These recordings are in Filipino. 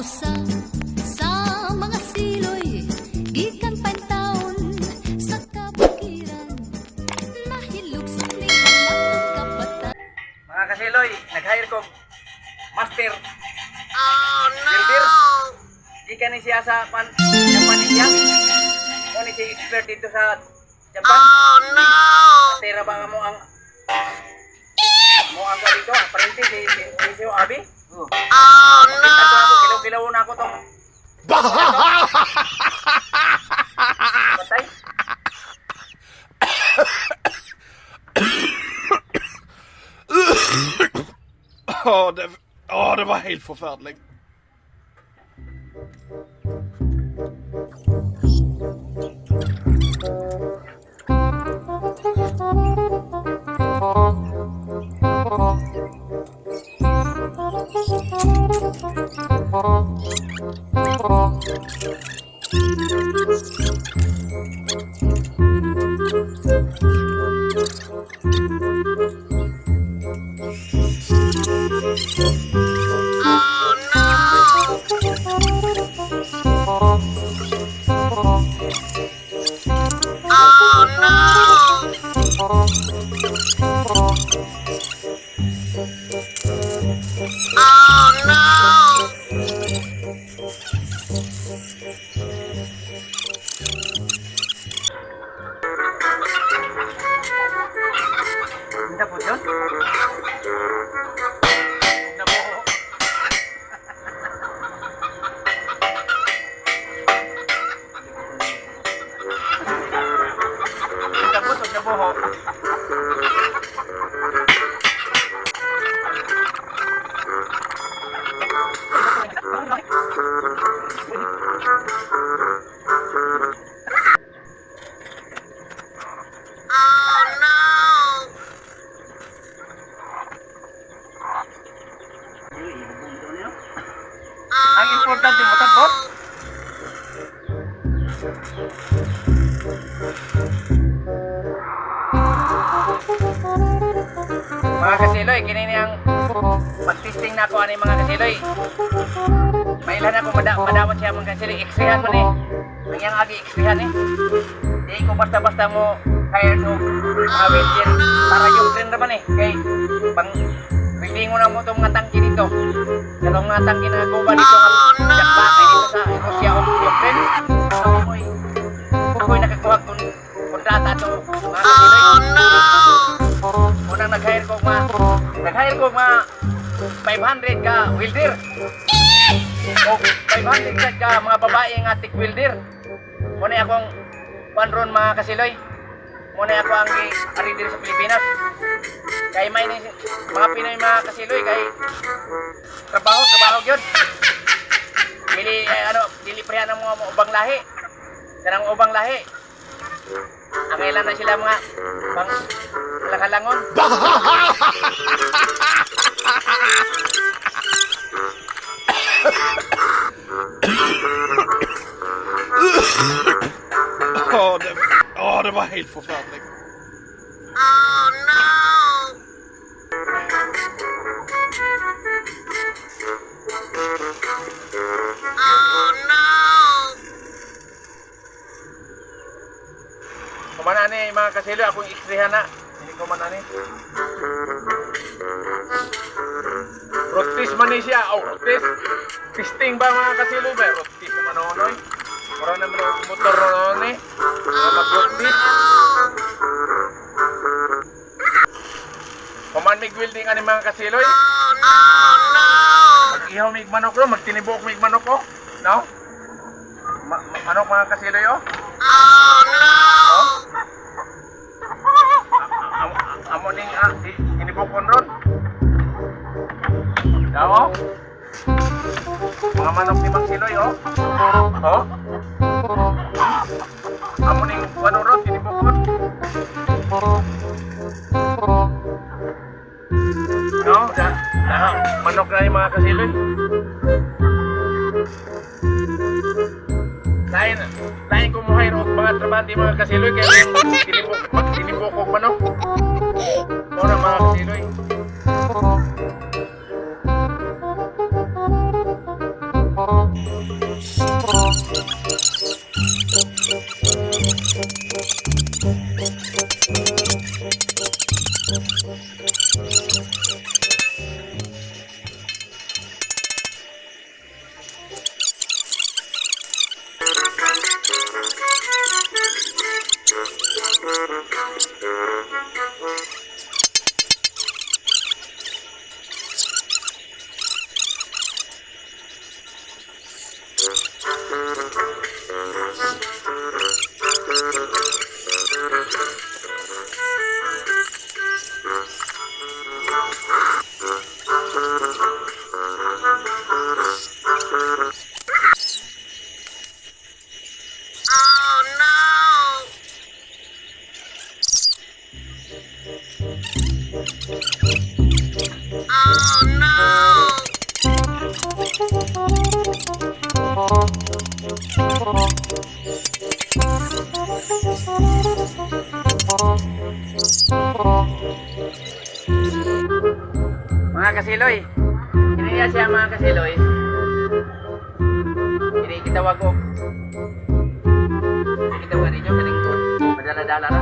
usa sa mga siloy gikan pantaon sa kabukiran nahilog sa nilang kapata. Mga kasiloy, nag-hire ko master. Oh Builder. no! Gikan ni siya sa Japan niya. O ni siya expert dito sa Japan. Oh no! Tira ba mo ang dito? Aparente si Abi. Oh Kita no! ako, kilaw-kilaw na ako tong. Patay. Det var helt forferdelig. Hindi po yun? Na po. Hindi po, na po. Ang importante mo, tagbot? Mga kasiloy, kinini ang pag-testing na ako ani mga kasiloy. Mailan ako madamot siya mga kasiloy. X-rayhan mo ni. Ang yang agi X-rayhan eh. Di ko basta-basta mo kaya no mga welder para yung trend naman eh. Kay pang bilingon na mo itong mga tangki dito. Itong mga tangki na guba dito nga jakbakay dito sa Russia o yung trend. Ako'y nakakuha kung kontrata ito mga kasiloy. Unang nag-hire ko mga 500 ka welder. O 500 ka mga babae nga tik welder. Muna akong panron mga kasiloy. Muna ako ang ari diri sa Pilipinas. Kay may mga Pinoy mga kasiloy kay trabaho gyud. Dili prehan ang mga ubang lahi. Kanang ubang lahi. Ang ilan na sila mga pang lakalangon. Det var helt forferdelig. Oh no! Oh no! Kumana ni mga kasiloy akong X-rayhan na. Hindi kumana ni. Rotis man ni siya. Oh, rotis. Pisting ba mga kasiloy ba? Rotis naman onoy. Mura naman ang motor noon eh. Mag-rotis. Kuman mig welding ani mga kasiloy. Mag-ihaw mig manok ro, magtinibok mig manok ko. No? Manok mga kasiloy oh. Amo ning inibukon ron. Daw. Mga manok ni Mang Siloy oh. Oh. Amo ning ano ron inibukon. No, manok na yung mga kasiloy. Lain kumuhay ro mga trabaho di mga kasiloy kaya tinibok ko manok. Ora mga kasiloy. Mga kasiloy, ini niya siya mga kasiloy. Ini kitawag ko. Kitawag ninyo kaning madala-dala na.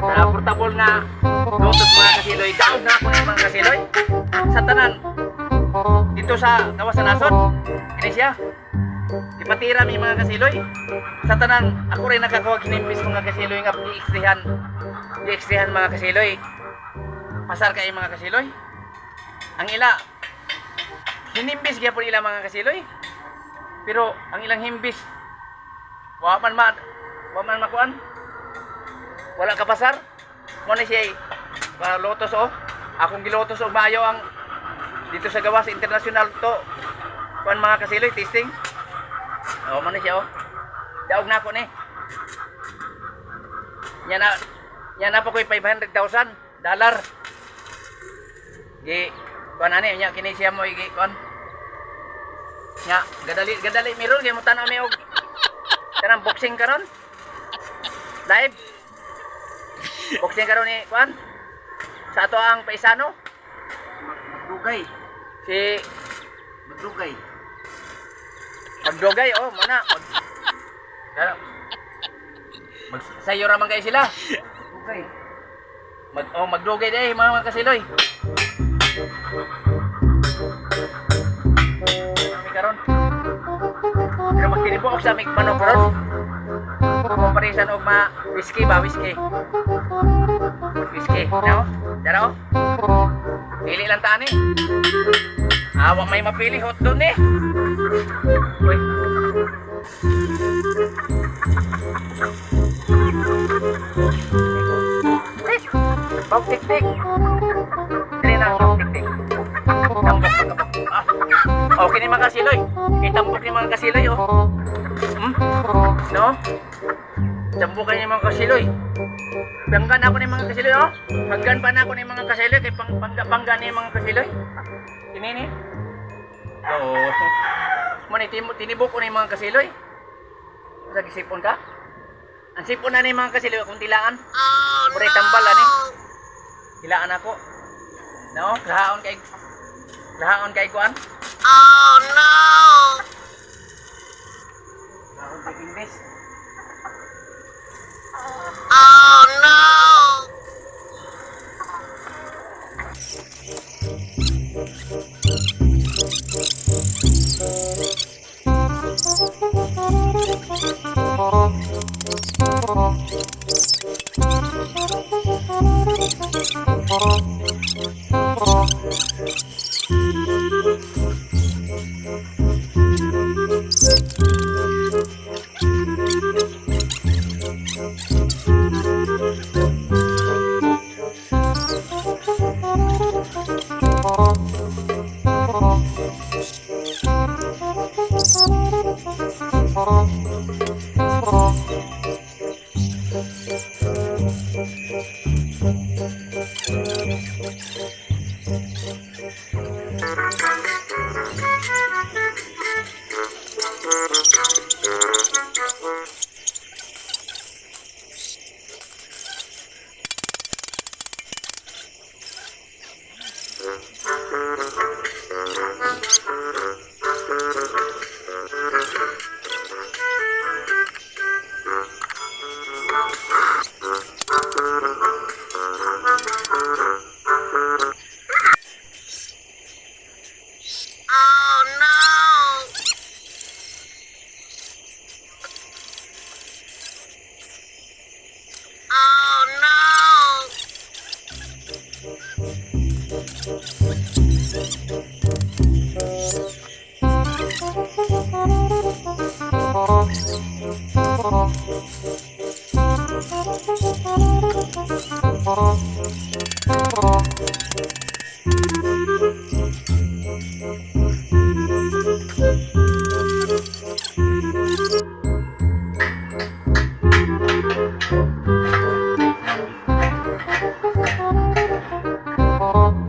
Kaya portable nga lotos mga kasiloy. Daog na ako ng mga kasiloy. Sa tanan, dito sa kawasan Nasod, ini siya. Ipatira mi mga kasiloy. Sa tanan, ako rin nakakawag hinimbis mga kasiloy nga di-extrihan mga kasiloy. Pasar kay mga kasiloy. Ang ila hinimbis gyapon ila mga kasiloy. Pero ang ilang himbis wa man makuan. Wala ka pasar. Mo ni siya lotos o. Akong gilotos og maayo ang dito sa gawas international to. Kuan mga kasiloy testing. O mo ni siya o. Daog na ako ni. Nya na pa ko'y $500,000. Gi kuan ani nya kini siya mo gi kuan. Nya gadali mirror gi mo tan-aw mi og kanang boxing karon. Live. Boxing karon ni kuan. Sa ato ang paisano. Dugay. Si Dugay. Magdugay oh mana. Sayo ra man kay sila. Dugay. Magdugay day mga kasiloy. Kami karon. Pero magtinibo og sa mig manok karon. Comparison og whiskey ba whiskey. Whiskey, no? Daro. Pili lang tani. Wa may mapili hot doon eh. Uy. Pag tik-tik. Dili na pag tik-tik. Tambok. Okay ni mga kasiloy. Tambok ni mga kasiloy oh. No? Tambok ni mga kasiloy. Banggan ako ni mga kasiloy oh. Banggan pa na ako ni mga kasiloy kay pangga ni mga kasiloy. Ini ni. Oh. Mo ni tinibok ko ni mga kasiloy. Sa gisipon ka? Ang sipon na ni mga kasiloy akong tilaan. Pure tambal ani. Tilaan ako. No, lahaon kay kuan. Oh no! Lahaon kay English. Oh no!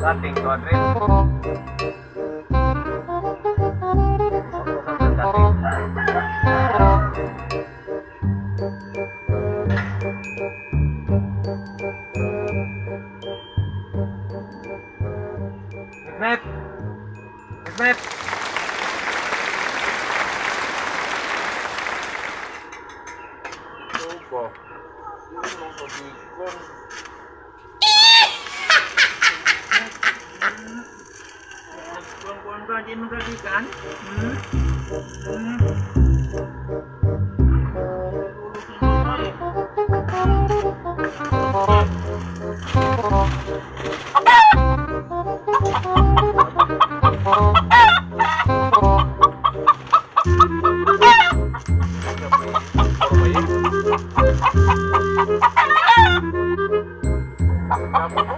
Dating 200. Met. Met. Coba. Kuang-kuang gaji menggaji kan? Kamu